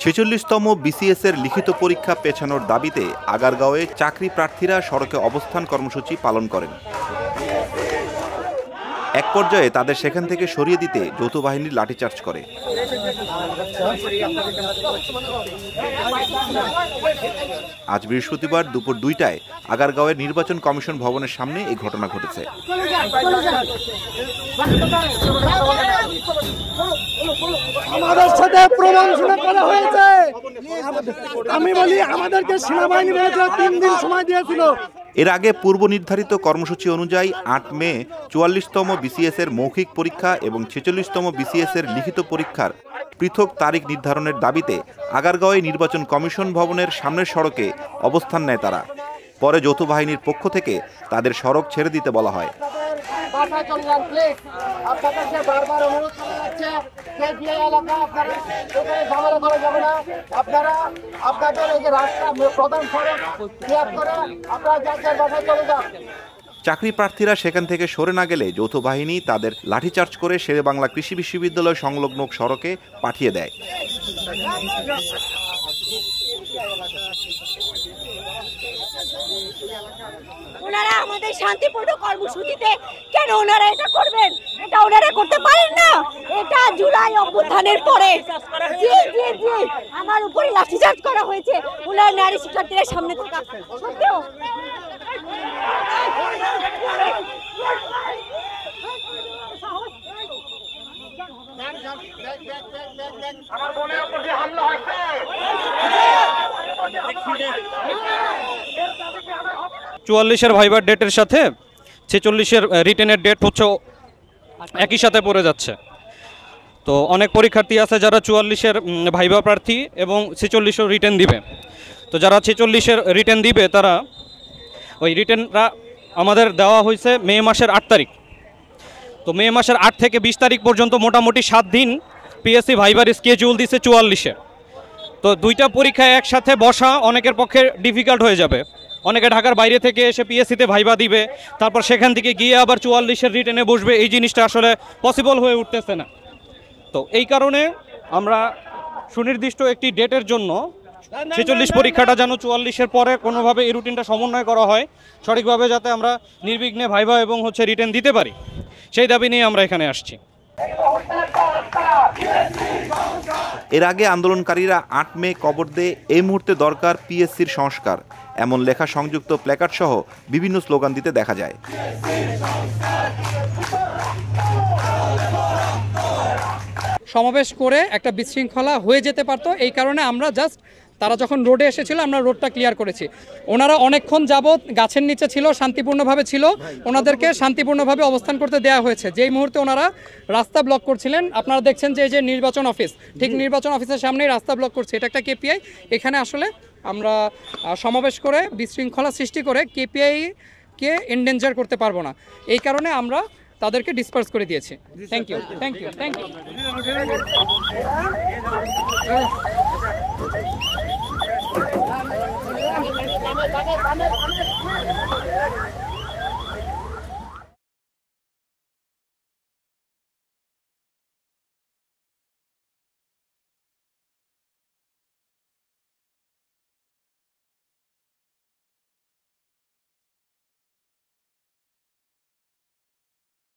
ছেচল্লিশতম BCS এর লিখিত পরীক্ষা পেছানোর দাবিতে আগারগাঁওয়ে চাকরি প্রার্থীরা সড়কে অবস্থান কর্মসূচি পালন করেন। এক পর্যায়ে তাদের সেখান থেকে সরিয়ে দিতে যৌথ বাহিনীর লাঠিচার্জ করে। আজ বৃহস্পতিবার দুপুর ২টায় আগারগাঁওয়ের নির্বাচন কমিশন ভবনের সামনে এই ঘটনা ঘটেছে। আমাদের সাথে প্রবঞ্চনা করা হয়েছে। আমি বলি আমাদেরকে সেনাবাহিনী ৩ দিন সময় দিয়েছিল। এর আগে পূর্ব নির্ধারিত কর্মসূচি অনুযায়ী ৮ মে ৪৪তম বিসিএস এর মৌখিক পরীক্ষা এবং ৪৬তম বিসিএস এর লিখিত পরীক্ষার পৃথক তারিখ নির্ধারণের দাবিতে আগারগাঁওয়ে নির্বাচন কমিশন ভবনের সামনের সড়কে অবস্থান নেয় তারা। পরে যৌথ বাহিনীর পক্ষ থেকে তাদের সড়ক ছেড়ে দিতে বলা হয়। চাকরি প্রার্থীরা সেখান থেকে সরে না গেলে যৌথ বাহিনী তাদের লাঠিচার্জ করে শেরেবাংলা কৃষি বিশ্ববিদ্যালয় সংলগ্ন সড়কে পাঠিয়ে দেয়। ওনারা আমাদের শান্তিপূর্ণ কর্মসূচিতে কেন ওনারা এটা করবেন? এটা ওনারা করতে পারেন না। এটা জুলাই অভ্যুত্থানের পরে জি জি জি আমার উপরে লাঠিচার্জ করা হয়েছে। ওনারা নারী শিক্ষার্থীদের সামনে থাকা সত্ত্বেও আমার বোনের উপর যে হামলা হয়েছে ৪৪-এর ভাইবার ডেটের সাথে ৪৬-এর রিটেনের ডেট হচ্ছে একই সাথে পড়ে যাচ্ছে। তো অনেক পরীক্ষার্থী আছে যারা ৪৪-এর ভাইবা প্রার্থী এবং ৪৬-এর রিটেন দিবে। তো যারা ৪৬-এর রিটেন দিবে তারা ওই রিটেনটা আমাদের দেওয়া হয়েছে মে মাসের ৮ তারিখ। তো মে মাসের ৮ থেকে ২০ তারিখ পর্যন্ত মোটামুটি ৭ দিন পিএসসি ভাইবার স্কেজুল দিছে ৪৪-এর। তো দুইটা পরীক্ষায় একসাথে বসা অনেকের পক্ষে ডিফিকাল্ট হয়ে যাবে। অনেকে ঢাকার বাইরে থেকে এসে পিএসসিতে ভাইবা দিবে, তারপর সেখান থেকে গিয়ে আবার ৪৪-এর রিটেনে বসবে। এই জিনিসটা আসলে পসিবল হয়ে উঠতেছে না। তো এই কারণে আমরা সুনির্দিষ্ট একটি ডেটের জন্য ৪৬ পরীক্ষাটা যেন ৪৪-এর পরে কোনোভাবে এই রুটিনটা সমন্বয় করা হয়, সঠিকভাবে যাতে আমরা নির্বিঘ্নে ভাইবা এবং রিটেন দিতে পারি, সেই দাবি নিয়ে আমরা এখানে আসছি। এর আগে আন্দোলনকারীরা ৮ মে কবর দেয় এই মুহূর্তে দরকার পিএসসির সংস্কার এমন লেখা সংযুক্ত প্ল্যাকার্ড সহ বিভিন্ন স্লোগান দিতে দেখা যায়। সমাবেশ করে একটা বিশৃঙ্খলা হয়ে যেতে পারতো, এই কারণে আমরা জাস্ট তারা যখন রোডে এসেছিল আমরা রোডটা ক্লিয়ার করেছি। ওনারা অনেকক্ষণ যাবৎ গাছের নিচে ছিল, শান্তিপূর্ণভাবে ছিল, ওনাদেরকে শান্তিপূর্ণভাবে অবস্থান করতে দেওয়া হয়েছে। যেই মুহূর্তে ওনারা রাস্তা ব্লক করছিলেন, আপনারা দেখছেন যে এই যে নির্বাচন অফিস, ঠিক নির্বাচন অফিসের সামনেই রাস্তা ব্লক করছে। এটা একটা কেপিআই। এখানে আসলে আমরা সমাবেশ করে বিশৃঙ্খলা সৃষ্টি করে কেপিআইকে এন্ডেঞ্জার করতে পারবো না, এই কারণে আমরা তাদেরকে ডিসপার্স করে দিয়েছি। Thank you, thank you, thank you.